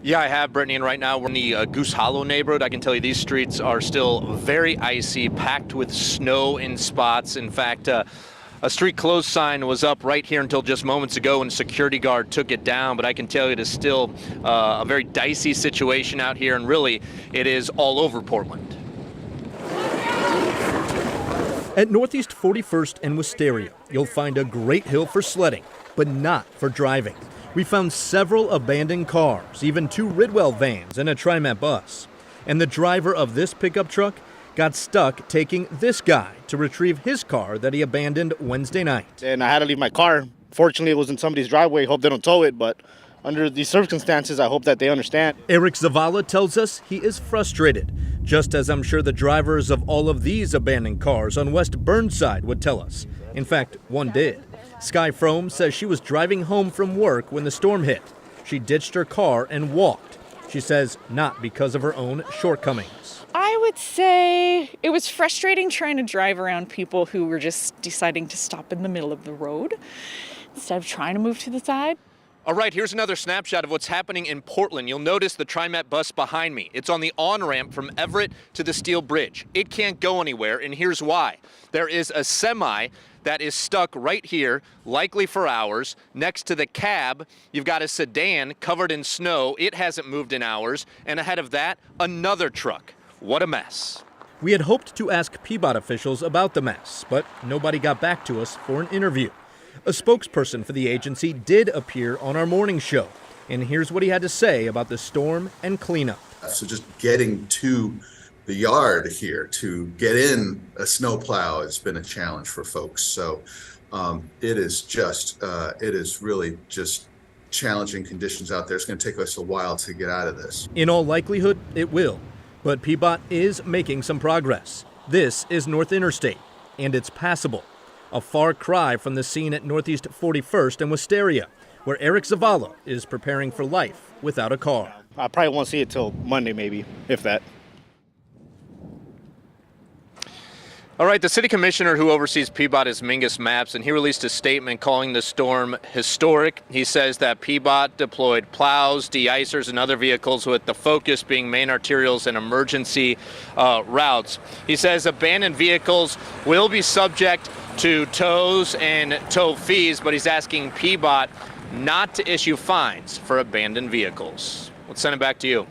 Yeah, I have, Brittany, and right now we're in the Goose Hollow neighborhood. I can tell you these streets are still very icy, packed with snow in spots. In fact, a street closed sign was up right here until just moments ago, and a security guard took it down. But I can tell you it is still a very dicey situation out here, and really it is all over Portland. At Northeast 41st and Wisteria, you'll find a great hill for sledding, but not for driving. We found several abandoned cars, even 2 Ridwell vans and a TriMet bus. And the driver of this pickup truck got stuck taking this guy to retrieve his car that he abandoned Wednesday night. And I had to leave my car. Fortunately, it was in somebody's driveway. Hope they don't tow it, but under these circumstances, I hope that they understand. Eric Zavala tells us he is frustrated, just as I'm sure the drivers of all of these abandoned cars on West Burnside would tell us. In fact, one did. Sky Frome says she was driving home from work when the storm hit. She ditched her car and walked. She says not because of her own shortcomings. I would say it was frustrating trying to drive around people who were just deciding to stop in the middle of the road instead of trying to move to the side. All right, here's another snapshot of what's happening in Portland. You'll notice the TriMet bus behind me. It's on the on-ramp from Everett to the Steel Bridge. It can't go anywhere, and here's why. There is a semi that is stuck right here, likely for hours. Next to the cab, you've got a sedan covered in snow. It hasn't moved in hours. And ahead of that, another truck. What a mess. We had hoped to ask PBOT officials about the mess, but nobody got back to us for an interview. A spokesperson for the agency did appear on our morning show, and here's what he had to say about the storm and cleanup. So just getting to the yard here to get in a snowplow has been a challenge for folks. So it is really just challenging conditions out there. It's going to take us a while to get out of this. In all likelihood, it will, but PBOT is making some progress. This is North Interstate, and it's passable. A far cry from the scene at Northeast 41st and Wisteria, where Eric Zavala is preparing for life without a car. I probably won't see it till Monday, maybe, if that. All right, the city commissioner who oversees PBOT is Mingus Mapps, and he released a statement calling the storm historic. He says that PBOT deployed plows, de-icers, and other vehicles with the focus being main arterials and emergency routes. He says abandoned vehicles will be subject to tows and tow fees, but he's asking PBOT not to issue fines for abandoned vehicles. Let's send it back to you.